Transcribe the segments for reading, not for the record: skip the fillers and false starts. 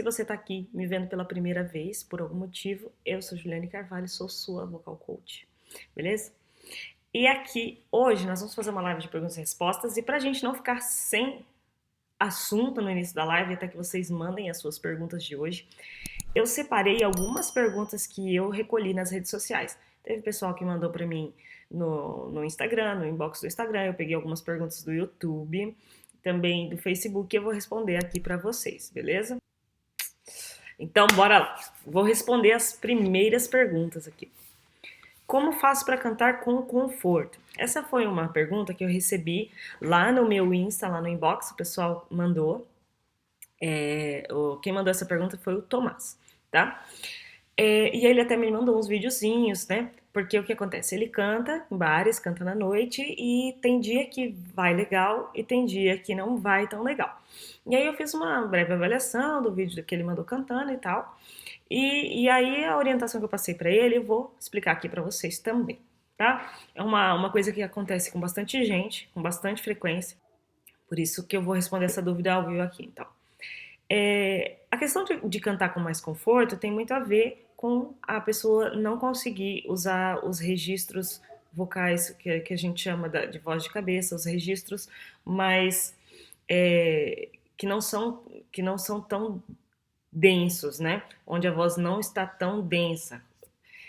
Se você está aqui me vendo pela primeira vez, por algum motivo, eu sou Juliane Carvalho, sou sua vocal coach, beleza? E aqui, hoje, nós vamos fazer uma live de perguntas e respostas, e para a gente não ficar sem assunto no início da live, até que vocês mandem as suas perguntas de hoje, eu separei algumas perguntas que eu recolhi nas redes sociais. Teve pessoal que mandou para mim no Instagram, no inbox do Instagram, eu peguei algumas perguntas do YouTube, também do Facebook, e eu vou responder aqui para vocês, beleza? Então, bora lá. Vou responder as primeiras perguntas aqui. Como faço para cantar com conforto? Essa foi uma pergunta que eu recebi lá no meu Insta, lá no inbox, o pessoal mandou. Quem mandou essa pergunta foi o Tomás, tá? E ele até me mandou uns videozinhos, né? Porque o que acontece? Ele canta em bares, canta na noite, e tem dia que vai legal e tem dia que não vai tão legal. E aí eu fiz uma breve avaliação do vídeo que ele mandou cantando e tal. E aí a orientação que eu passei para ele, eu vou explicar aqui para vocês também, tá? É uma coisa que acontece com bastante gente, com bastante frequência, por isso que eu vou responder essa dúvida ao vivo aqui, então. A questão de cantar com mais conforto tem muito a ver com a pessoa não conseguir usar os registros vocais que a gente chama de voz de cabeça, os registros mais que não são tão densos, né? Onde a voz não está tão densa.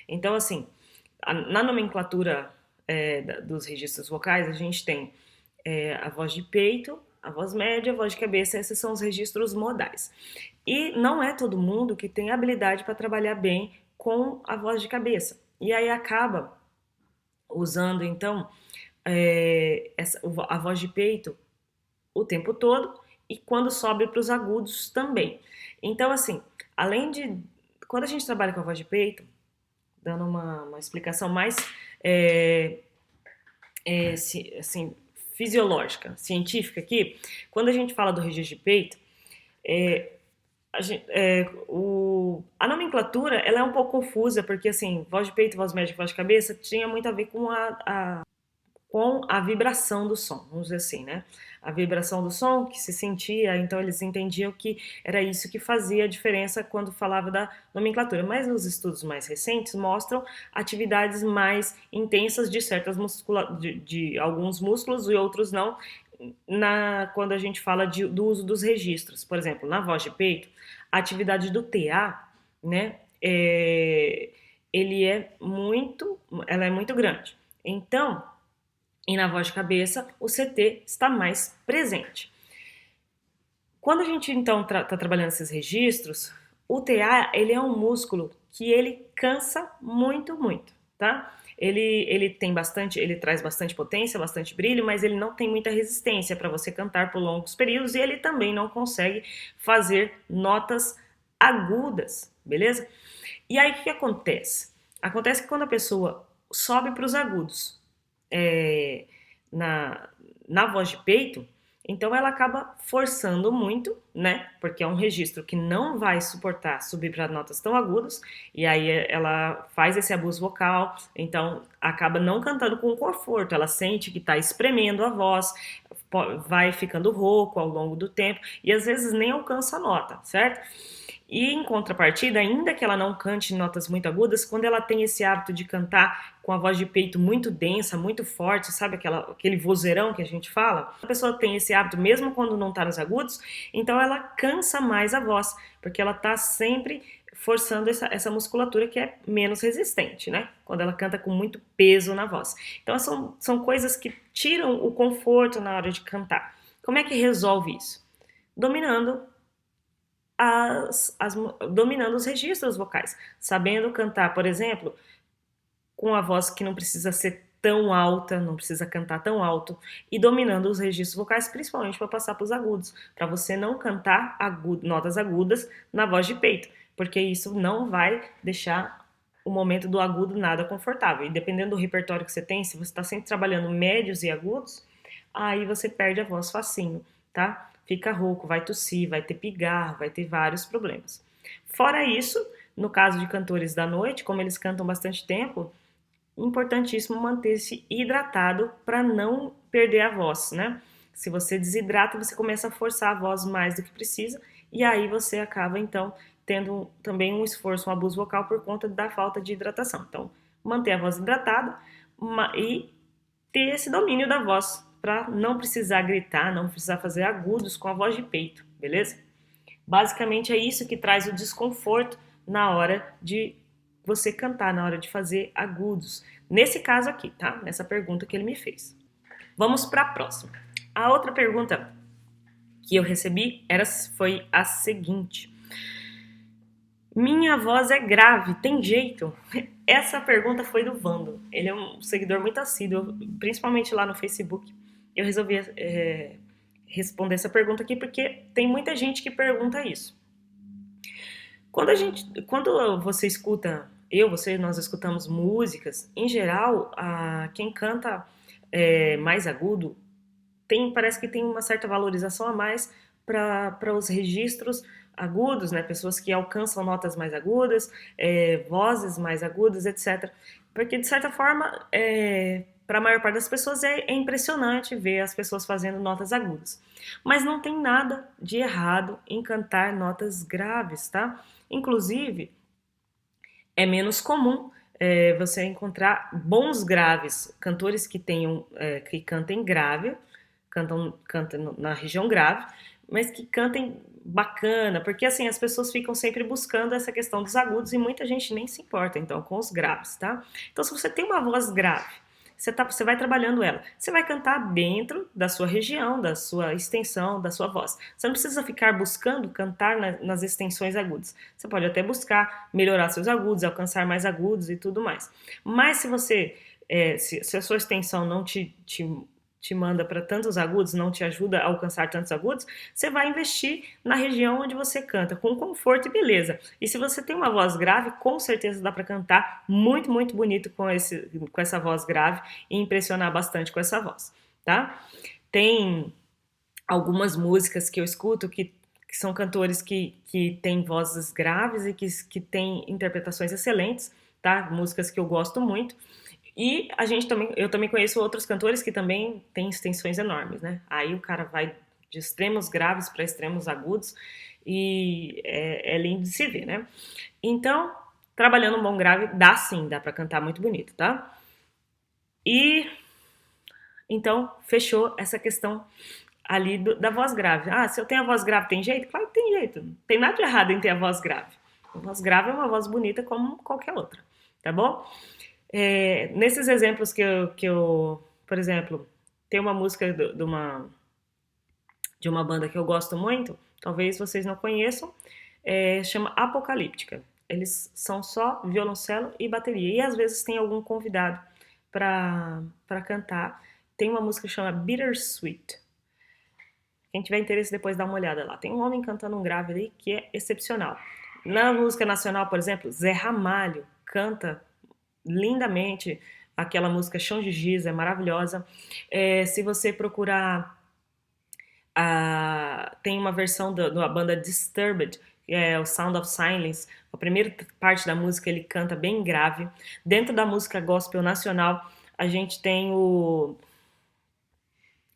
Então, assim, na nomenclatura dos registros vocais, a gente tem a voz de peito, a voz média, a voz de cabeça, esses são os registros modais. E não é todo mundo que tem habilidade para trabalhar bem com a voz de cabeça. E aí acaba usando, então, a voz de peito o tempo todo e quando sobe para os agudos também. Então, assim, além de... Quando a gente trabalha com a voz de peito, dando uma explicação mais assim, fisiológica, científica aqui, quando a gente fala do registro de peito, a nomenclatura ela é um pouco confusa, porque assim, voz de peito, voz média, voz de cabeça tinha muito a ver com a vibração do som, vamos dizer assim, né? A vibração do som que se sentia, então eles entendiam que era isso que fazia a diferença quando falava da nomenclatura. Mas os estudos mais recentes mostram atividades mais intensas de certas de alguns músculos e outros não, quando a gente fala do uso dos registros. Por exemplo, na voz de peito, a atividade do TA, né? Ela é muito grande. Então, e na voz de cabeça, o CT está mais presente. Quando a gente, então, está trabalhando esses registros, o TA, ele é um músculo que ele cansa muito, muito, tá? Ele traz bastante potência, bastante brilho, mas ele não tem muita resistência para você cantar por longos períodos e ele também não consegue fazer notas agudas, beleza? E aí, o que acontece? Acontece que quando a pessoa sobe para os agudos, na voz de peito, então ela acaba forçando muito, né? Porque é um registro que não vai suportar subir para notas tão agudas, e aí ela faz esse abuso vocal, então acaba não cantando com conforto, ela sente que está espremendo a voz, vai ficando rouco ao longo do tempo, e às vezes nem alcança a nota, certo? E em contrapartida, ainda que ela não cante notas muito agudas, quando ela tem esse hábito de cantar com a voz de peito muito densa, muito forte, sabe aquele vozeirão que a gente fala? A pessoa tem esse hábito mesmo quando não está nos agudos, então ela cansa mais a voz, porque ela está sempre forçando essa musculatura que é menos resistente, né? Quando ela canta com muito peso na voz. Então são coisas que tiram o conforto na hora de cantar. Como é que resolve isso? Dominando dominando os registros vocais, sabendo cantar, por exemplo, com a voz que não precisa ser tão alta, não precisa cantar tão alto, e dominando os registros vocais, principalmente para passar para os agudos, para você não cantar notas agudas na voz de peito, porque isso não vai deixar o momento do agudo nada confortável. E dependendo do repertório que você tem, se você está sempre trabalhando médios e agudos, aí você perde a voz facinho, tá? Fica rouco, vai tossir, vai ter pigarro, vai ter vários problemas. Fora isso, no caso de cantores da noite, como eles cantam bastante tempo, importantíssimo manter-se hidratado para não perder a voz, né? Se você desidrata, você começa a forçar a voz mais do que precisa e aí você acaba, então, tendo também um esforço, um abuso vocal por conta da falta de hidratação. Então, manter a voz hidratada e ter esse domínio da voz, para não precisar gritar, não precisar fazer agudos com a voz de peito, beleza? Basicamente é isso que traz o desconforto na hora de você cantar, na hora de fazer agudos. Nesse caso aqui, tá? Nessa pergunta que ele me fez. Vamos para a próxima. A outra pergunta que eu recebi foi a seguinte: minha voz é grave, tem jeito? Essa pergunta foi do Vando. Ele é um seguidor muito assíduo, principalmente lá no Facebook. Eu resolvi responder essa pergunta aqui porque tem muita gente que pergunta isso. Quando você escuta, nós escutamos músicas, em geral, quem canta mais agudo parece que tem uma certa valorização a mais para os registros agudos, né? Pessoas que alcançam notas mais agudas, vozes mais agudas, etc. Porque, de certa forma, para a maior parte das pessoas é impressionante ver as pessoas fazendo notas agudas. Mas não tem nada de errado em cantar notas graves, tá? Inclusive, é menos comum você encontrar bons graves, cantores que cantem grave, cantam na região grave, mas que cantem bacana, porque assim as pessoas ficam sempre buscando essa questão dos agudos e muita gente nem se importa então com os graves, tá? Então se você tem uma voz grave, você vai trabalhando ela, você vai cantar dentro da sua região, da sua extensão, da sua voz. Você não precisa ficar buscando cantar nas extensões agudas. Você pode até buscar melhorar seus agudos, alcançar mais agudos e tudo mais. Mas se você, se a sua extensão não te manda para tantos agudos, não te ajuda a alcançar tantos agudos, você vai investir na região onde você canta, com conforto e beleza. E se você tem uma voz grave, com certeza dá para cantar muito, muito bonito com essa voz grave e impressionar bastante com essa voz, tá? Tem algumas músicas que eu escuto que são cantores que têm vozes graves e que têm interpretações excelentes, tá? Músicas que eu gosto muito. E eu também conheço outros cantores que também têm extensões enormes, né? Aí o cara vai de extremos graves para extremos agudos e é lindo de se ver, né? Então, trabalhando um bom grave, dá para cantar muito bonito, tá? E então, fechou essa questão ali da voz grave. Ah, se eu tenho a voz grave, tem jeito? Claro que tem jeito. Não tem nada de errado em ter a voz grave. A voz grave é uma voz bonita como qualquer outra, tá bom? Nesses exemplos que eu, por exemplo, tem uma música de uma banda que eu gosto muito, talvez vocês não conheçam, chama Apocalíptica. Eles são só violoncelo e bateria, e às vezes tem algum convidado para cantar. Tem uma música que chama Bittersweet. Quem tiver interesse depois dá uma olhada lá. Tem um homem cantando um grave ali que é excepcional. Na música nacional, por exemplo, Zé Ramalho canta lindamente aquela música Chão de Giz, é maravilhosa. Se você procurar, tem uma versão da banda Disturbed, que é o Sound of Silence. A primeira parte da música ele canta bem grave. Dentro da música gospel nacional, a gente tem o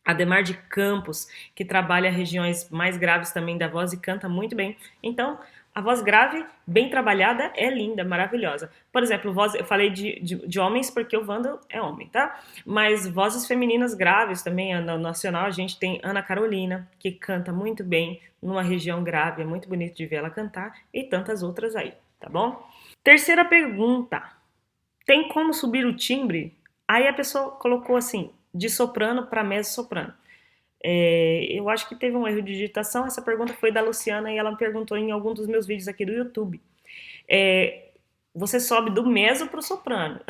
Ademar de Campos, que trabalha regiões mais graves também da voz e canta muito bem. Então, a voz grave, bem trabalhada, é linda, maravilhosa. Por exemplo, eu falei de homens porque o Vando é homem, tá? Mas vozes femininas graves também, no nacional, a gente tem Ana Carolina, que canta muito bem numa região grave, é muito bonito de ver ela cantar, e tantas outras aí, tá bom? Terceira pergunta, tem como subir o timbre? Aí a pessoa colocou assim, de soprano para mezzo-soprano. Eu acho que teve um erro de digitação. Essa pergunta foi da Luciana e ela me perguntou em algum dos meus vídeos aqui do YouTube. Você sobe do mezzo para o soprano.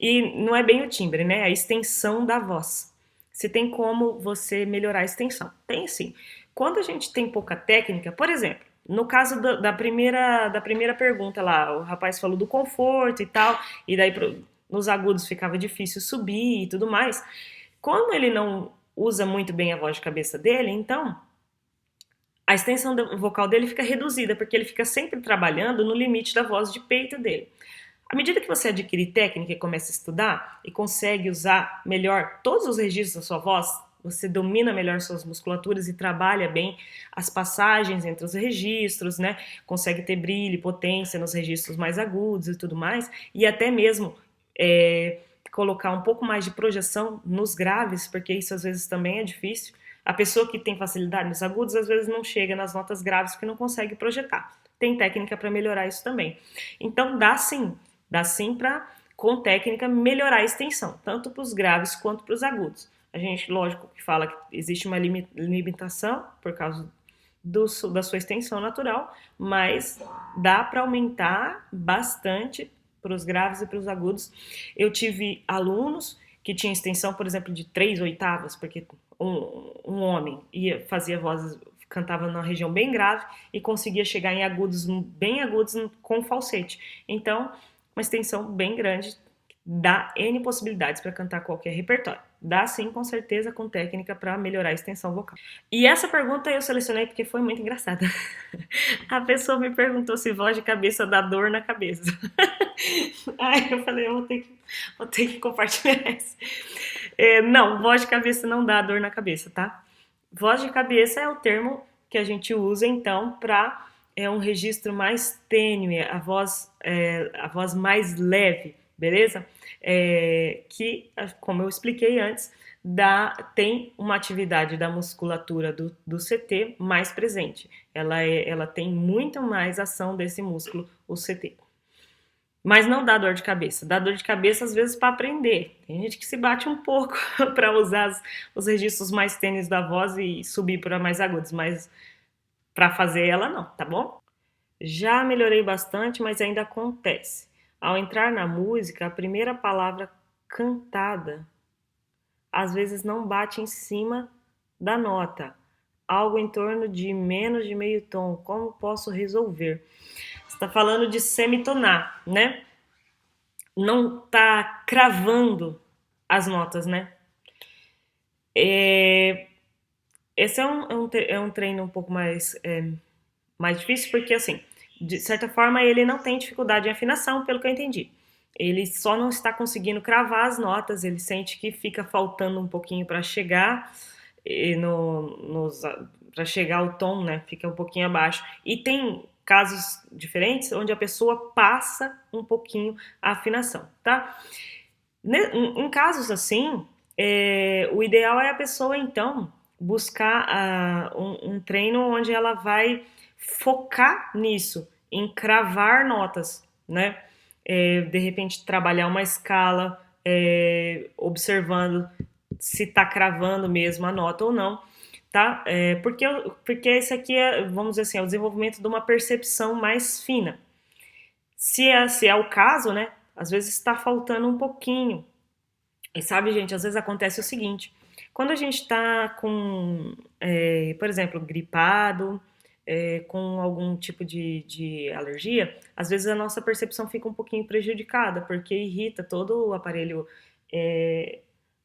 E não é bem o timbre, né? A extensão da voz. Se tem como você melhorar a extensão. Tem sim. Quando a gente tem pouca técnica, por exemplo, no caso da primeira pergunta lá, o rapaz falou do conforto e tal, e daí nos agudos ficava difícil subir e tudo mais. Como ele não usa muito bem a voz de cabeça dele, então a extensão vocal dele fica reduzida, porque ele fica sempre trabalhando no limite da voz de peito dele. À medida que você adquire técnica e começa a estudar e consegue usar melhor todos os registros da sua voz, você domina melhor suas musculaturas e trabalha bem as passagens entre os registros, né? Consegue ter brilho e potência nos registros mais agudos e tudo mais, e até mesmo colocar um pouco mais de projeção nos graves, porque isso às vezes também é difícil. A pessoa que tem facilidade nos agudos às vezes não chega nas notas graves porque não consegue projetar. Tem técnica para melhorar isso também. Então dá sim para, com técnica, melhorar a extensão, tanto para os graves quanto para os agudos. A gente, lógico, que fala que existe uma limitação por causa da sua extensão natural, mas dá para aumentar bastante para os graves e para os agudos. Eu tive alunos que tinham extensão, por exemplo, de 3 oitavas, porque um homem fazia vozes, cantava numa região bem grave e conseguia chegar em agudos, bem agudos, com falsete. Então, uma extensão bem grande, dá N possibilidades para cantar qualquer repertório. Dá sim, com certeza, com técnica para melhorar a extensão vocal. E essa pergunta eu selecionei porque foi muito engraçada. A pessoa me perguntou se voz de cabeça dá dor na cabeça. Aí eu falei, eu vou ter que compartilhar essa. Não, voz de cabeça não dá dor na cabeça, tá? Voz de cabeça é o termo que a gente usa, então, para um registro mais tênue, a voz mais leve, beleza? Que, como eu expliquei antes, tem uma atividade da musculatura do CT mais presente. Ela tem muito mais ação desse músculo, o CT. Mas não dá dor de cabeça. Dá dor de cabeça, às vezes, para aprender. Tem gente que se bate um pouco para usar os registros mais tênues da voz e subir para mais agudos, mas para fazer ela não, tá bom? Já melhorei bastante, mas ainda acontece. Ao entrar na música, a primeira palavra cantada às vezes não bate em cima da nota. Algo em torno de menos de meio tom. Como posso resolver? Você está falando de semitonar, né? Não tá cravando as notas, né? Esse é um treino um pouco mais difícil, porque, assim, de certa forma, ele não tem dificuldade em afinação, pelo que eu entendi. Ele só não está conseguindo cravar as notas, ele sente que fica faltando um pouquinho para chegar para chegar ao tom, né? Fica um pouquinho abaixo. E tem casos diferentes onde a pessoa passa um pouquinho a afinação, tá? Em casos assim, o ideal é a pessoa, então, buscar um treino onde ela vai focar nisso, em cravar notas, né? De repente, trabalhar uma escala, observando se tá cravando mesmo a nota ou não, tá? Porque esse aqui vamos dizer assim, é o desenvolvimento de uma percepção mais fina. Se é o caso, né? Às vezes está faltando um pouquinho. E sabe, gente, às vezes acontece o seguinte: quando a gente está com, por exemplo, gripado, com algum tipo de alergia, às vezes a nossa percepção fica um pouquinho prejudicada, porque irrita todo o aparelho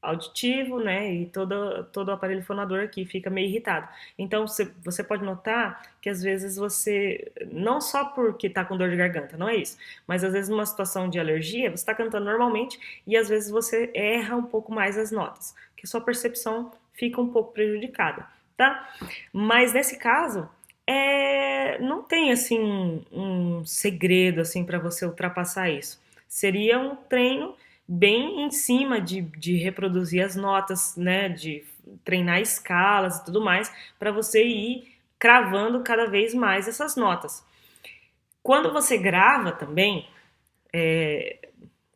auditivo, né, e todo o aparelho fonador aqui fica meio irritado. Então, você pode notar que às vezes você, não só porque está com dor de garganta, não é isso, mas às vezes numa situação de alergia, você está cantando normalmente e às vezes você erra um pouco mais as notas, que a sua percepção fica um pouco prejudicada, tá? Mas nesse caso, não tem assim um segredo assim para você ultrapassar isso. Seria um treino bem em cima de reproduzir as notas, né, de treinar escalas e tudo mais, para você ir cravando cada vez mais essas notas. Quando você grava também,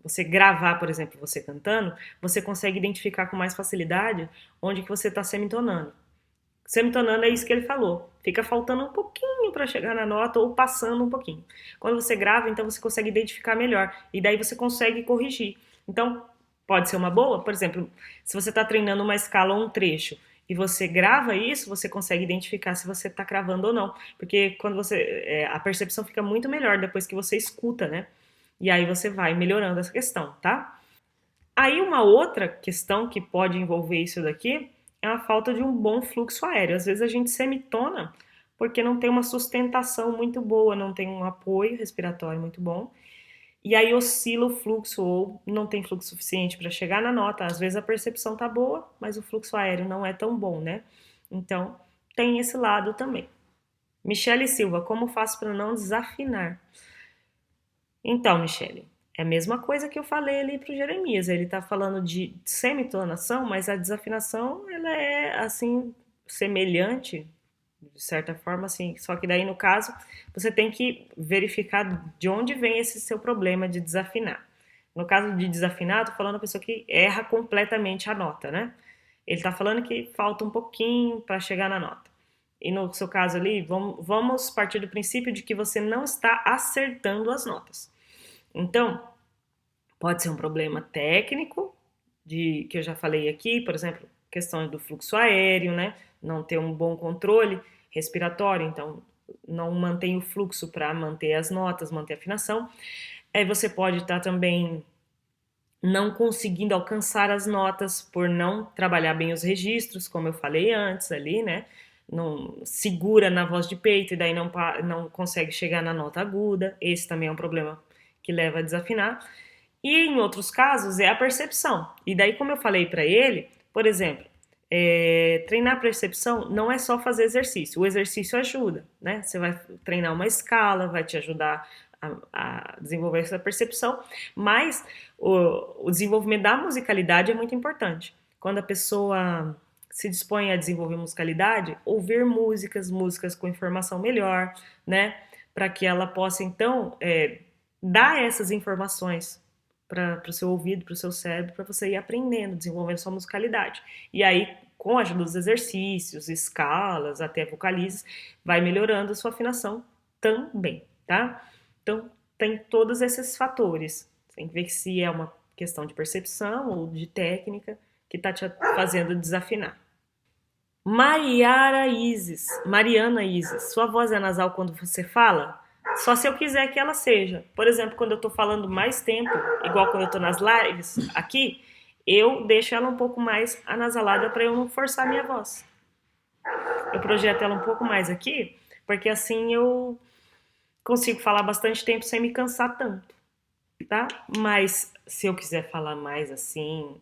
você gravar, por exemplo, você cantando, você consegue identificar com mais facilidade onde que você está semitonando. Semitonando é isso que ele falou. Fica faltando um pouquinho para chegar na nota ou passando um pouquinho. Quando você grava, então você consegue identificar melhor. E daí você consegue corrigir. Então, pode ser uma boa. Por exemplo, se você está treinando uma escala ou um trecho e você grava isso, você consegue identificar se você está cravando ou não. Porque quando a percepção fica muito melhor depois que você escuta, né? E aí você vai melhorando essa questão, tá? Aí uma outra questão que pode envolver isso daqui é a falta de um bom fluxo aéreo. Às vezes a gente semitona porque não tem uma sustentação muito boa, não tem um apoio respiratório muito bom. e aí oscila o fluxo ou não tem fluxo suficiente para chegar na nota. Às vezes a percepção tá boa, mas o fluxo aéreo não é tão bom, né? Então, tem esse lado também. Michele Silva, como faço para não desafinar? Então, Michele, é a mesma coisa que eu falei ali para o Jeremias. Ele está falando de semitonação, mas a desafinação ela é assim semelhante, de certa forma, assim. Só que daí no caso você tem que verificar de onde vem esse seu problema de desafinar. No caso de desafinar, eu tô falando a pessoa que erra completamente a nota, né? Ele está falando que falta um pouquinho para chegar na nota. E no seu caso ali, vamos partir do princípio de que você não está acertando as notas. Então, pode ser um problema técnico, de que eu já falei aqui, por exemplo, questões do fluxo aéreo, né? Não ter um bom controle respiratório, então não mantém o fluxo para manter as notas, manter a afinação. Aí você pode estar também não conseguindo alcançar as notas por não trabalhar bem os registros, como eu falei antes ali, né? Não segura na voz de peito e daí não consegue chegar na nota aguda. Esse também é um problema que leva a desafinar. E em outros casos é a percepção. E daí, como eu falei para ele, por exemplo, treinar a percepção não é só fazer exercício. O exercício ajuda, né? Você vai treinar uma escala, vai te ajudar a desenvolver essa percepção, mas o desenvolvimento da musicalidade é muito importante. Quando a pessoa se dispõe a desenvolver musicalidade, ouvir músicas com informação melhor, né? Para que ela possa, então, dar essas informações para o seu ouvido, para o seu cérebro, para você ir aprendendo, desenvolvendo sua musicalidade. E aí, com a ajuda dos exercícios, escalas, até vocalizes, vai melhorando a sua afinação também, tá? Então, tem todos esses fatores. Você tem que ver se é uma questão de percepção ou de técnica que está te fazendo desafinar. Mariana Isis, sua voz é nasal quando você fala? Só se eu quiser que ela seja. Por exemplo, quando eu tô falando mais tempo, igual quando eu tô nas lives aqui, eu deixo ela um pouco mais anasalada para eu não forçar a minha voz. Eu projeto ela um pouco mais aqui, porque assim eu consigo falar bastante tempo sem me cansar tanto, tá? Mas se eu quiser falar mais assim,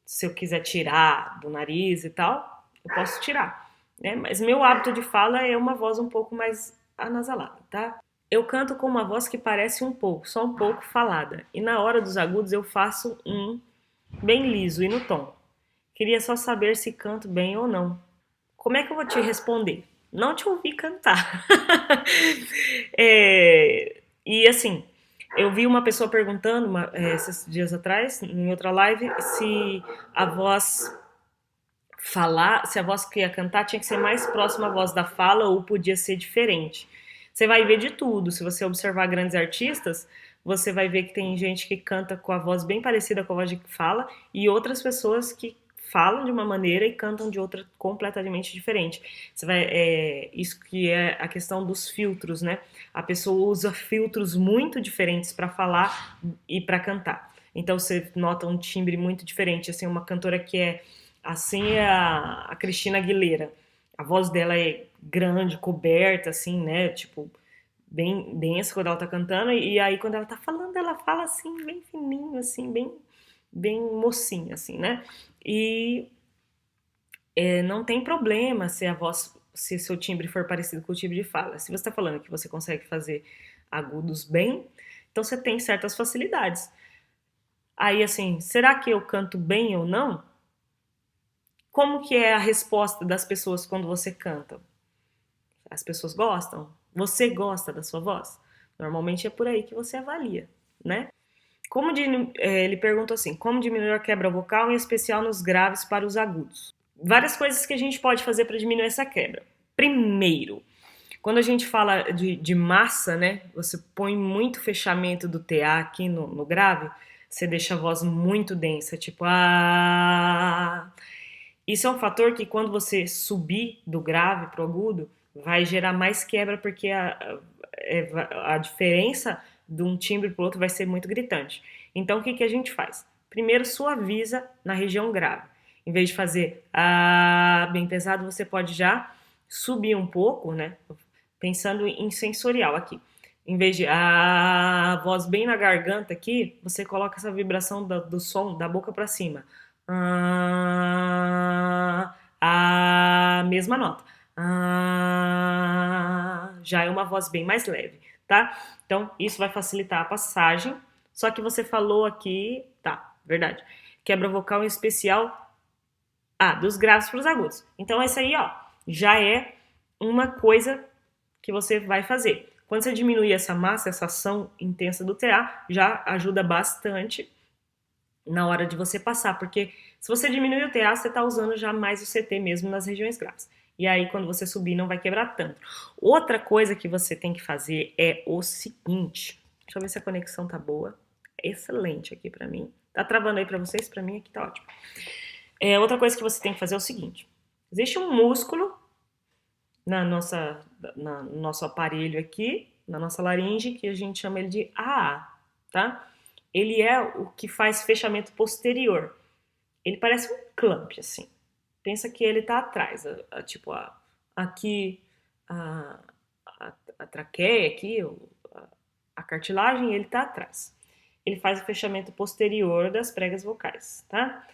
se eu quiser tirar do nariz e tal, eu posso tirar, né? Mas meu hábito de fala é uma voz um pouco mais anasalada, tá? Eu canto com uma voz que parece um pouco, só um pouco falada. E na hora dos agudos eu faço um bem liso e no tom. Queria só saber se canto bem ou não. Como é que eu vou te responder? Não te ouvi cantar. E assim, eu vi uma pessoa perguntando esses dias atrás, em outra live, se a voz se a voz que ia cantar tinha que ser mais próxima à voz da fala ou podia ser diferente. Você vai ver de tudo. Se você observar grandes artistas, você vai ver que tem gente que canta com a voz bem parecida com a voz de fala e outras pessoas que falam de uma maneira e cantam de outra completamente diferente. Você vai, isso que é a questão dos filtros, né? A pessoa usa filtros muito diferentes para falar e para cantar. Então você nota um timbre muito diferente, assim, uma cantora que é assim é a Cristina Aguilera. A voz dela é grande, coberta, assim, né? Tipo, bem densa quando ela tá cantando. E aí, quando ela tá falando, ela fala assim, bem fininho, assim, bem mocinha, assim, né? E não tem problema se a voz, se seu timbre for parecido com o timbre de fala. Se você tá falando que você consegue fazer agudos bem, então você tem certas facilidades. Aí, assim, será que eu canto bem ou não? Como que é a resposta das pessoas quando você canta? As pessoas gostam? Você gosta da sua voz? Normalmente é por aí que você avalia, né? Ele perguntou assim, como diminuir a quebra vocal, em especial nos graves para os agudos? Várias coisas que a gente pode fazer para diminuir essa quebra. Primeiro, quando a gente fala de massa, né? Você põe muito fechamento do TA aqui no grave, você deixa a voz muito densa, tipo ah. Isso é um fator que quando você subir do grave para o agudo, vai gerar mais quebra, porque a diferença de um timbre para o outro vai ser muito gritante. Então, o que a gente faz? Primeiro, suaviza na região grave. Em vez de fazer bem pesado, você pode já subir um pouco, né? Pensando em sensorial aqui. Em vez de a voz bem na garganta aqui, você coloca essa vibração do som da boca para cima. A mesma nota. Já é uma voz bem mais leve, tá? Então, isso vai facilitar a passagem. Só que você falou aqui, tá, verdade. Quebra vocal em especial, dos graves para os agudos. Então, esse aí, ó, já é uma coisa que você vai fazer. Quando você diminui essa massa, essa ação intensa do TA, já ajuda bastante na hora de você passar, porque se você diminuir o TA, você está usando já mais o CT mesmo nas regiões graves. E aí, quando você subir, não vai quebrar tanto. Outra coisa que você tem que fazer é o seguinte. Deixa eu ver se a conexão tá boa. Excelente aqui para mim. Tá travando aí para vocês? Para mim aqui tá ótimo. Outra coisa que você tem que fazer é o seguinte. Existe um músculo no nosso aparelho aqui, na nossa laringe, que a gente chama ele de AA, tá? Ele é o que faz fechamento posterior. Ele parece um clamp, assim. Pensa que ele tá atrás, aqui a traqueia, aqui, a cartilagem, ele tá atrás. Ele faz o fechamento posterior das pregas vocais, tá?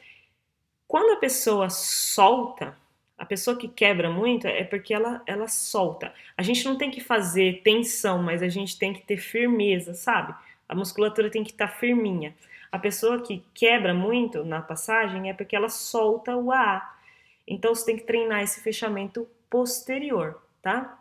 Quando a pessoa solta, a pessoa que quebra muito é porque ela solta. A gente não tem que fazer tensão, mas a gente tem que ter firmeza, sabe? A musculatura tem que estar firminha. A pessoa que quebra muito na passagem é porque ela solta o AA. Então você tem que treinar esse fechamento posterior, tá?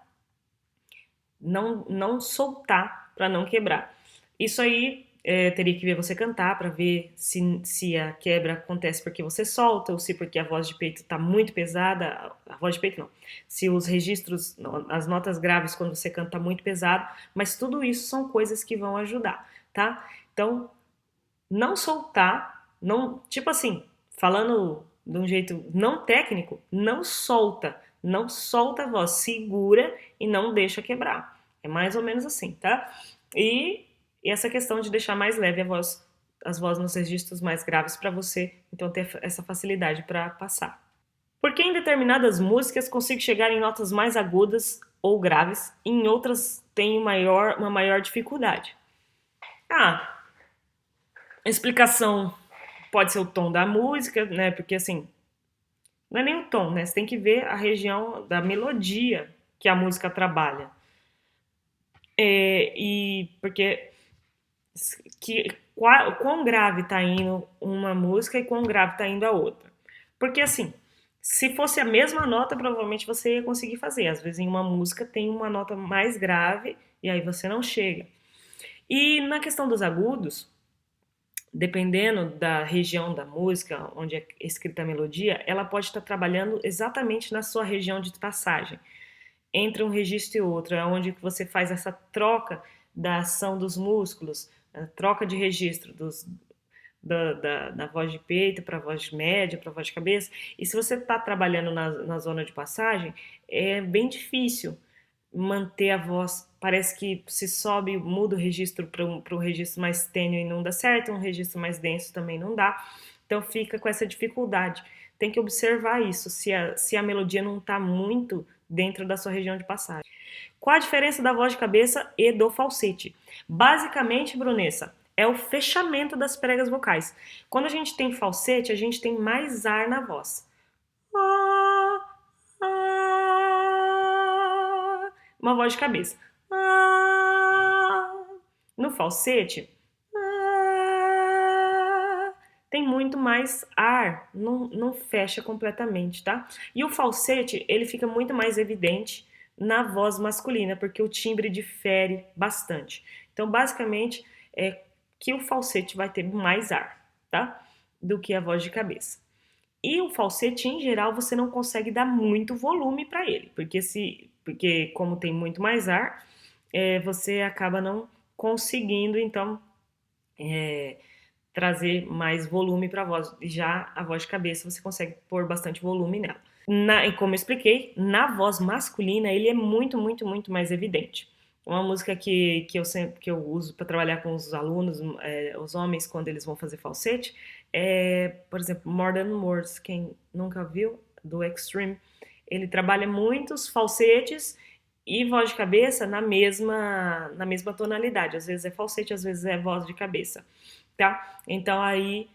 Não soltar para não quebrar. Isso aí teria que ver você cantar para ver se a quebra acontece porque você solta ou se porque a voz de peito está muito pesada. A voz de peito não. Se os registros, as notas graves quando você canta tá muito pesado, mas tudo isso são coisas que vão ajudar, tá? Então, não soltar, não, tipo assim, falando de um jeito não técnico, não solta a voz, segura e não deixa quebrar. É mais ou menos assim, tá? E essa questão de deixar mais leve as vozes nos registros mais graves para você, então ter essa facilidade para passar. Porque em determinadas músicas consigo chegar em notas mais agudas ou graves, e em outras tenho uma maior dificuldade. A explicação pode ser o tom da música, né? Porque assim, não é nem o tom, né? Você tem que ver a região da melodia que a música trabalha. E porque quão grave tá indo uma música e quão grave tá indo a outra. Porque assim, se fosse a mesma nota, provavelmente você ia conseguir fazer. Às vezes em uma música tem uma nota mais grave e aí você não chega. E na questão dos agudos, dependendo da região da música, onde é escrita a melodia, ela pode estar trabalhando exatamente na sua região de passagem, entre um registro e outro, é onde você faz essa troca da ação dos músculos, a troca de registro da voz de peito para a voz média, para a voz de cabeça. E se você está trabalhando na zona de passagem, é bem difícil manter a voz. Parece que se sobe, muda o registro para um registro mais tênue e não dá certo, um registro mais denso também não dá. Então fica com essa dificuldade. Tem que observar isso, se a melodia não está muito dentro da sua região de passagem. Qual a diferença da voz de cabeça e do falsete? Basicamente, Brunessa, é o fechamento das pregas vocais. Quando a gente tem falsete, a gente tem mais ar na voz. Uma voz de cabeça. No falsete, tem muito mais ar, não fecha completamente, tá? E o falsete, ele fica muito mais evidente na voz masculina, porque o timbre difere bastante. Então, basicamente, é que o falsete vai ter mais ar, tá? Do que a voz de cabeça. E o falsete, em geral, você não consegue dar muito volume para ele, porque como tem muito mais ar, você acaba não conseguindo, então, trazer mais volume para a voz. Já a voz de cabeça, você consegue pôr bastante volume nela. E como eu expliquei, na voz masculina, ele é muito, muito, muito mais evidente. Uma música que eu uso para trabalhar com os alunos, os homens, quando eles vão fazer falsete, por exemplo, More Than Words. Quem nunca viu, do Extreme, ele trabalha muitos falsetes E voz de cabeça na mesma tonalidade. Às vezes é falsete, às vezes é voz de cabeça, tá? Então aí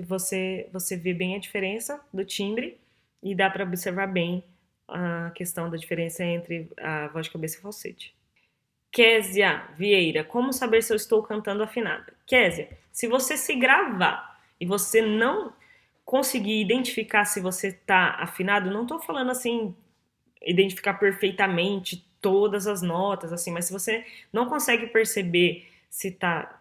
você vê bem a diferença do timbre e dá para observar bem a questão da diferença entre a voz de cabeça e falsete. Késia Vieira, como saber se eu estou cantando afinada? Késia, se você se gravar e você não conseguir identificar se você está afinado, não estou falando assim identificar perfeitamente todas as notas, assim, mas se você não consegue perceber se tá.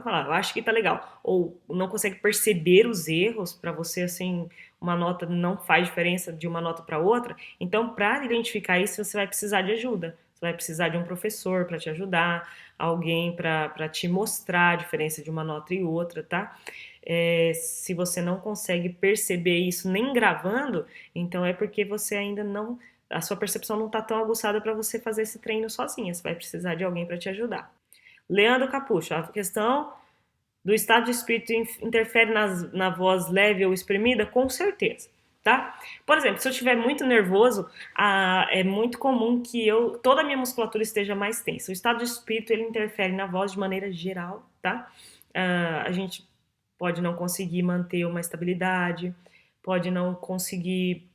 Falar, eu acho que tá legal. Ou não consegue perceber os erros para você, assim, uma nota não faz diferença de uma nota para outra. Então, para identificar isso, você vai precisar de ajuda. Você vai precisar de um professor para te ajudar, alguém para te mostrar a diferença de uma nota e outra, tá? Se você não consegue perceber isso nem gravando, então é porque você ainda não. A sua percepção não está tão aguçada para você fazer esse treino sozinha. Você vai precisar de alguém para te ajudar. Leandro Capucho, a questão do estado de espírito interfere na voz leve ou exprimida? Com certeza, tá? Por exemplo, se eu estiver muito nervoso, é muito comum que toda a minha musculatura esteja mais tensa. O estado de espírito, ele interfere na voz de maneira geral, tá? A gente pode não conseguir manter uma estabilidade, pode não conseguir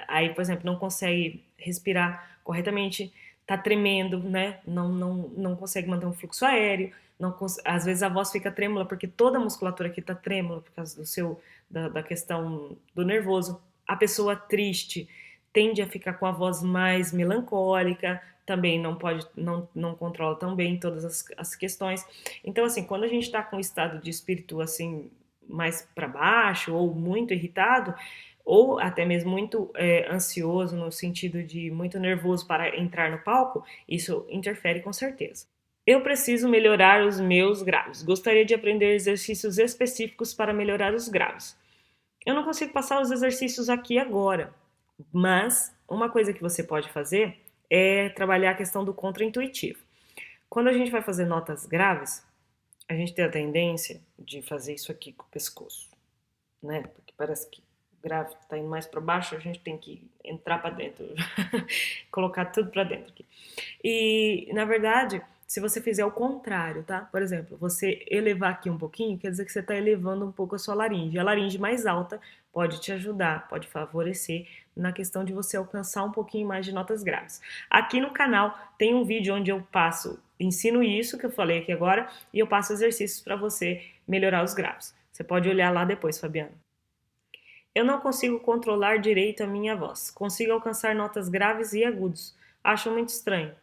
aí, por exemplo, não consegue respirar corretamente, tá tremendo, né? Não consegue manter um fluxo aéreo, às vezes a voz fica trêmula porque toda a musculatura aqui tá trêmula por causa da questão do nervoso. A pessoa triste tende a ficar com a voz mais melancólica, também não controla tão bem todas as questões. Então, assim, quando a gente está com um estado de espírito assim mais para baixo ou muito irritado, ou até mesmo muito ansioso, no sentido de muito nervoso para entrar no palco, isso interfere com certeza. Eu preciso melhorar os meus graves. Gostaria de aprender exercícios específicos para melhorar os graves. Eu não consigo passar os exercícios aqui agora, mas uma coisa que você pode fazer é trabalhar a questão do contraintuitivo. Quando a gente vai fazer notas graves, a gente tem a tendência de fazer isso aqui com o pescoço, né? Porque parece que o grave está indo mais para baixo, a gente tem que entrar para dentro, colocar tudo para dentro aqui. E, na verdade, se você fizer o contrário, tá? Por exemplo, você elevar aqui um pouquinho, quer dizer que você está elevando um pouco a sua laringe. A laringe mais alta pode te ajudar, pode favorecer na questão de você alcançar um pouquinho mais de notas graves. Aqui no canal tem um vídeo onde eu ensino isso que eu falei aqui agora, e eu passo exercícios para você melhorar os graves. Você pode olhar lá depois, Fabiana. Eu não consigo controlar direito a minha voz. Consigo alcançar notas graves e agudos. Acho muito estranho.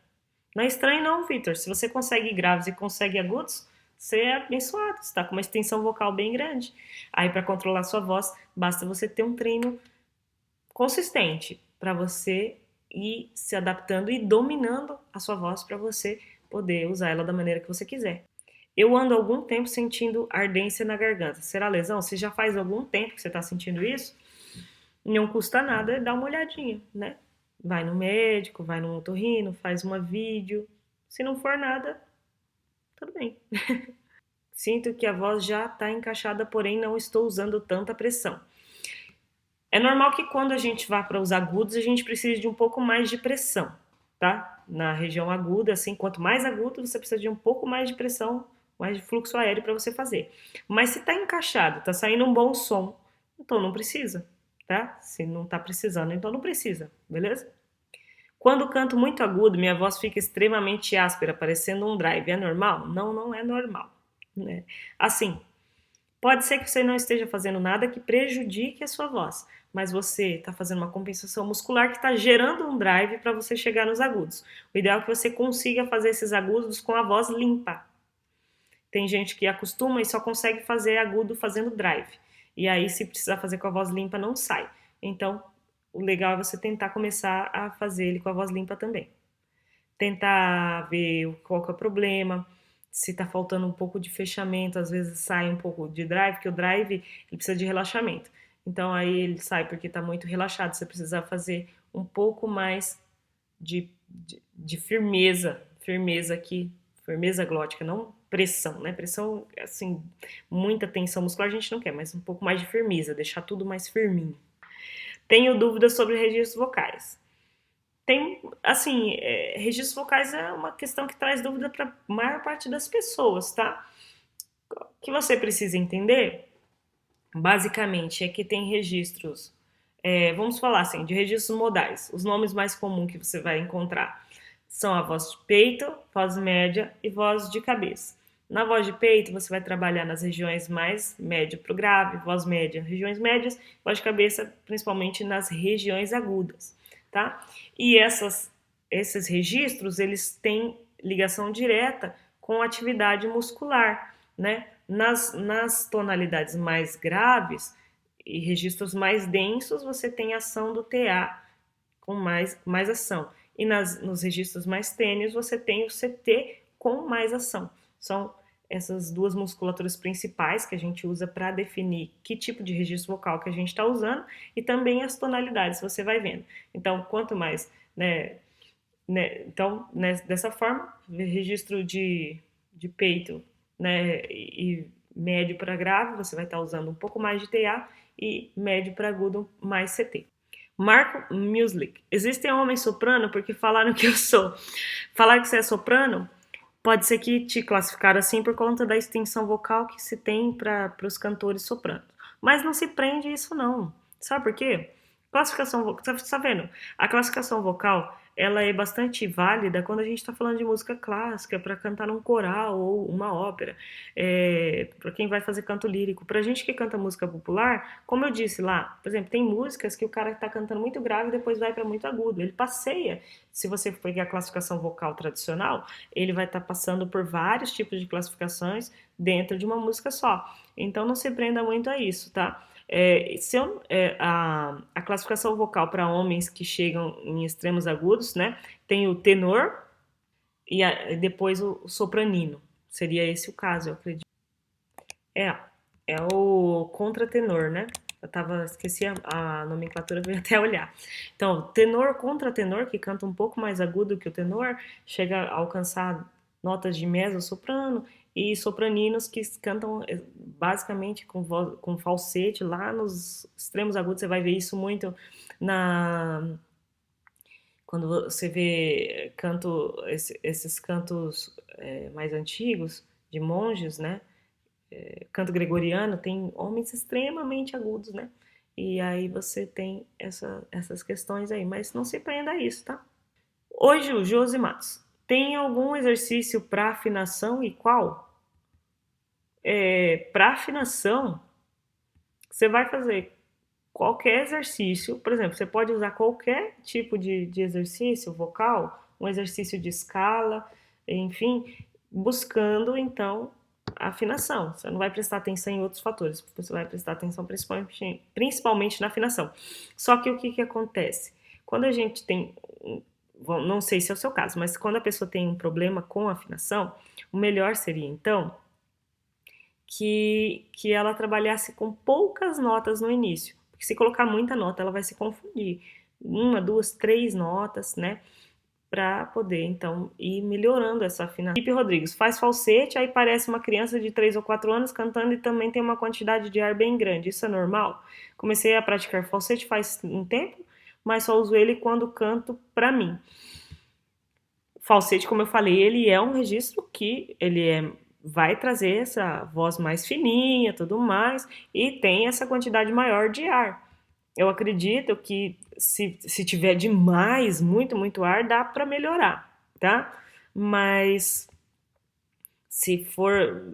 Não é estranho não, Victor. Se você consegue graves e consegue agudos, você é abençoado. Você está com uma extensão vocal bem grande. Aí, para controlar sua voz, basta você ter um treino consistente para você ir se adaptando e dominando a sua voz para você poder usar ela da maneira que você quiser. Eu ando algum tempo sentindo ardência na garganta. Será lesão? Se já faz algum tempo que você está sentindo isso, não custa nada dar uma olhadinha, né? Vai no médico, vai no otorrino, faz uma vídeo. Se não for nada, tudo bem. Sinto que a voz já está encaixada, porém não estou usando tanta pressão. É normal que quando a gente vá para os agudos, a gente precise de um pouco mais de pressão, tá? Na região aguda, assim, quanto mais agudo, você precisa de um pouco mais de pressão, mais de fluxo aéreo para você fazer. Mas se tá encaixado, tá saindo um bom som, então não precisa, tá? Se não tá precisando, então não precisa, beleza? Quando canto muito agudo, minha voz fica extremamente áspera, parecendo um drive. É normal? Não, não é normal, né? Assim, pode ser que você não esteja fazendo nada que prejudique a sua voz, mas você está fazendo uma compensação muscular que está gerando um drive para você chegar nos agudos. O ideal é que você consiga fazer esses agudos com a voz limpa. Tem gente que acostuma e só consegue fazer agudo fazendo drive. E aí, se precisar fazer com a voz limpa, não sai. Então, o legal é você tentar começar a fazer ele com a voz limpa também. Tentar ver qual que é o problema, se tá faltando um pouco de fechamento, às vezes sai um pouco de drive, porque o drive ele precisa de relaxamento. Então aí ele sai porque tá muito relaxado, você precisa fazer um pouco mais de firmeza aqui, firmeza glótica, não pressão, né? Pressão, assim, muita tensão muscular a gente não quer, mas um pouco mais de firmeza, deixar tudo mais firminho. Tenho dúvidas sobre registros vocais. Tem, assim, registros vocais é uma questão que traz dúvida para a maior parte das pessoas, tá? O que você precisa entender, basicamente, é que tem registros, vamos falar assim, de registros modais. Os nomes mais comuns que você vai encontrar são a voz de peito, voz média e voz de cabeça. Na voz de peito, você vai trabalhar nas regiões mais médio para o grave, voz média, regiões médias, voz de cabeça, principalmente nas regiões agudas, tá? E esses registros, eles têm ligação direta com a atividade muscular, né? Nas tonalidades mais graves e registros mais densos, você tem ação do TA com mais ação. E nos registros mais tênues, você tem o CT com mais ação. São essas duas musculaturas principais que a gente usa para definir que tipo de registro vocal que a gente está usando e também as tonalidades, você vai vendo. Então, quanto mais, então, dessa forma, registro de peito, e médio para grave, você vai estar usando um pouco mais de TA e médio para agudo mais CT. Marco Muslik. Existem homens soprano porque falaram que eu sou. Falar que você é soprano pode ser que te classificaram assim por conta da extensão vocal que se tem para os cantores sopranos. Mas não se prende isso não. Sabe por quê? Classificação vocal, você está vendo? A classificação vocal, ela é bastante válida quando a gente está falando de música clássica, para cantar num coral ou uma ópera, para quem vai fazer canto lírico. Para gente que canta música popular, como eu disse lá, por exemplo, tem músicas que o cara está cantando muito grave e depois vai para muito agudo. Ele passeia. Se você pegar a classificação vocal tradicional, ele vai estar passando por vários tipos de classificações dentro de uma música só. Então não se prenda muito a isso, tá? A classificação vocal para homens que chegam em extremos agudos, né? Tem o tenor e depois o sopranino. Seria esse o caso, eu acredito. É o contratenor, né? Esqueci a nomenclatura, vou até olhar. Então, tenor, contratenor, que canta um pouco mais agudo que o tenor, chega a alcançar notas de mezzo-soprano, e sopraninos que cantam basicamente com falsete lá nos extremos agudos. Você vai ver isso muito quando você vê esses cantos mais antigos de monges, né? Canto gregoriano, tem homens extremamente agudos, né? E aí você tem essas questões aí, mas não se prenda a isso, tá? Hoje, o Josi Matos, tem algum exercício para afinação e qual? Para afinação, você vai fazer qualquer exercício, por exemplo, você pode usar qualquer tipo de exercício vocal, um exercício de escala, enfim, buscando então a afinação. Você não vai prestar atenção em outros fatores, você vai prestar atenção principalmente na afinação. Só que o que acontece? Quando a gente tem, não sei se é o seu caso, mas quando a pessoa tem um problema com a afinação, o melhor seria então que ela trabalhasse com poucas notas no início. Porque se colocar muita nota, ela vai se confundir. Uma, duas, três notas, né? Para poder, então, ir melhorando essa afinação. Felipe Rodrigues faz falsete, aí parece uma criança de 3 ou 4 anos cantando e também tem uma quantidade de ar bem grande. Isso é normal? Comecei a praticar falsete faz um tempo, mas só uso ele quando canto para mim. Falsete, como eu falei, ele é um registro que vai trazer essa voz mais fininha, tudo mais, e tem essa quantidade maior de ar. Eu acredito que se tiver demais, muito ar, dá para melhorar, tá? Mas se for,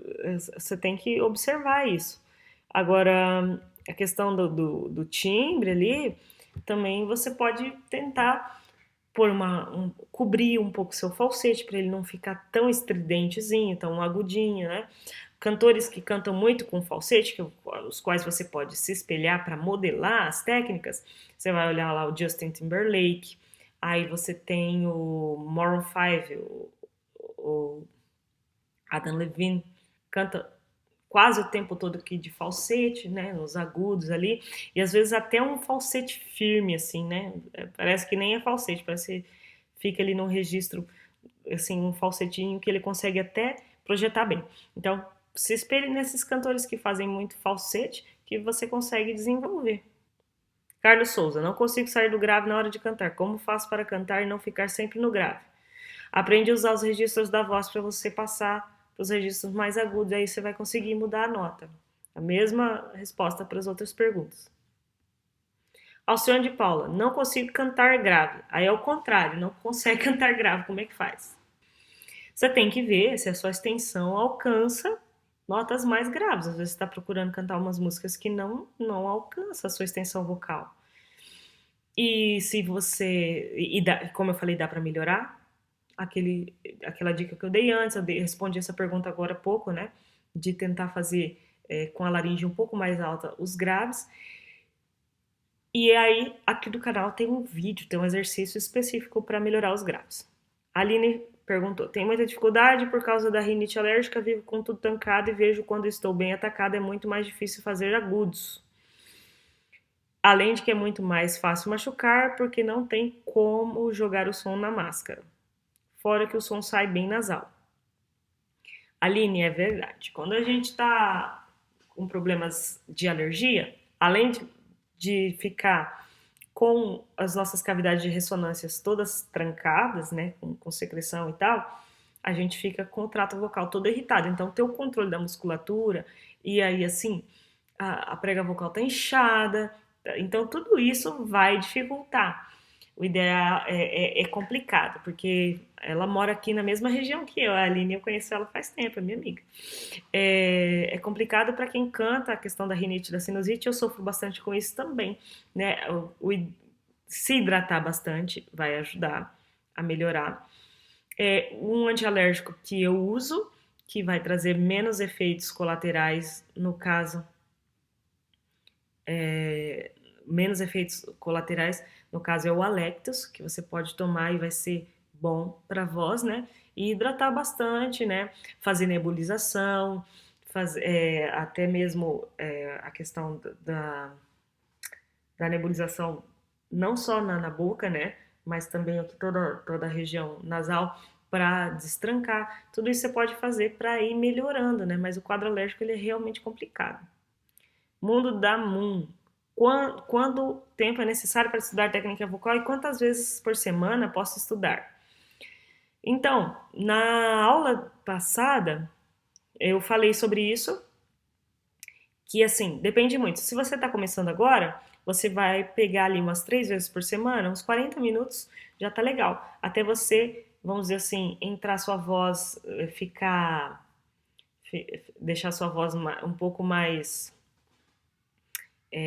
você tem que observar isso. Agora, a questão do timbre ali, também você pode tentar cobrir um pouco seu falsete para ele não ficar tão estridentezinho, tão agudinho, né? Cantores que cantam muito com falsete, os quais você pode se espelhar para modelar as técnicas, você vai olhar lá o Justin Timberlake, aí você tem o Maroon 5, o Adam Levine, canta quase o tempo todo aqui de falsete, né, nos agudos ali, e às vezes até um falsete firme, assim, né, parece que nem é falsete, parece que fica ali num registro, assim, um falsetinho que ele consegue até projetar bem. Então, se espelhe nesses cantores que fazem muito falsete, que você consegue desenvolver. Carlos Souza, não consigo sair do grave na hora de cantar. Como faço para cantar e não ficar sempre no grave? Aprende a usar os registros da voz para você passar para os registros mais agudos, aí você vai conseguir mudar a nota. A mesma resposta para as outras perguntas. Alcione de Paula, não consigo cantar grave. Aí é o contrário, não consegue cantar grave, como é que faz? Você tem que ver se a sua extensão alcança notas mais graves. Às vezes você está procurando cantar umas músicas que não alcança a sua extensão vocal. E se você... como eu falei, dá para melhorar? Aquela dica que eu dei antes, eu respondi essa pergunta agora há pouco, né? De tentar fazer com a laringe um pouco mais alta os graves. E aí, aqui do canal tem um vídeo, tem um exercício específico para melhorar os graves. A Aline perguntou, tem muita dificuldade por causa da rinite alérgica, vivo com tudo tancado e vejo quando estou bem atacada, é muito mais difícil fazer agudos. Além de que é muito mais fácil machucar, porque não tem como jogar o som na máscara. Fora que o som sai bem nasal. Aline, é verdade. Quando a gente tá com problemas de alergia, além de ficar com as nossas cavidades de ressonâncias todas trancadas, né, com secreção e tal, a gente fica com o trato vocal todo irritado. Então, ter o controle da musculatura e aí, assim, a prega vocal tá inchada. Então, tudo isso vai dificultar. O ideal é complicado, porque ela mora aqui na mesma região que eu. A Aline, eu conheço ela faz tempo, é minha amiga. É complicado para quem canta a questão da rinite e da sinusite. Eu sofro bastante com isso também, né? Se hidratar bastante vai ajudar a melhorar. Um antialérgico que eu uso, que vai trazer menos efeitos colaterais, no caso, é o Alectos, que você pode tomar e vai ser bom para a voz, né? E hidratar bastante, né? Fazer nebulização, até mesmo a questão da nebulização, não só na boca, né? Mas também aqui toda a região nasal, para destrancar. Tudo isso você pode fazer para ir melhorando, né? Mas o quadro alérgico ele é realmente complicado. Mundo da Moon. Quando tempo é necessário para estudar técnica vocal e quantas vezes por semana posso estudar? Então, na aula passada, eu falei sobre isso, que assim, depende muito. Se você está começando agora, você vai pegar ali umas 3 vezes por semana, uns 40 minutos, já tá legal. Até você, vamos dizer assim, entrar sua voz, deixar sua voz um pouco mais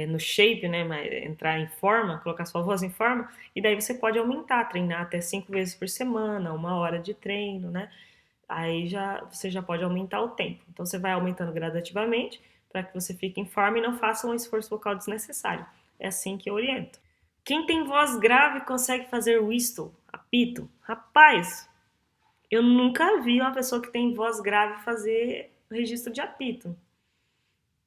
no shape, né, entrar em forma, colocar sua voz em forma, e daí você pode aumentar, treinar até 5 vezes por semana, 1 hora de treino, né? Aí você já pode aumentar o tempo. Então você vai aumentando gradativamente para que você fique em forma e não faça um esforço vocal desnecessário. É assim que eu oriento. Quem tem voz grave consegue fazer whistle, apito? Rapaz, eu nunca vi uma pessoa que tem voz grave fazer registro de apito.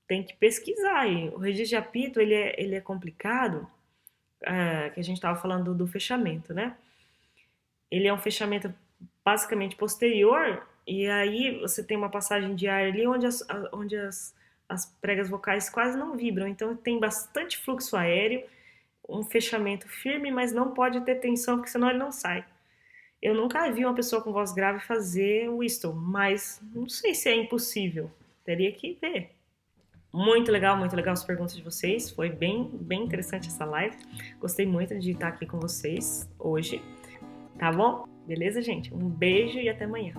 Tem que pesquisar aí. O registro de apito, ele é complicado, que a gente estava falando do fechamento, né? Ele é um fechamento basicamente posterior, e aí você tem uma passagem de ar ali onde as pregas vocais quase não vibram, então tem bastante fluxo aéreo, um fechamento firme, mas não pode ter tensão, porque senão ele não sai. Eu nunca vi uma pessoa com voz grave fazer whistle, mas não sei se é impossível, teria que ver. Muito legal as perguntas de vocês. Foi bem interessante essa live. Gostei muito de estar aqui com vocês hoje. Tá bom? Beleza, gente? Um beijo e até amanhã.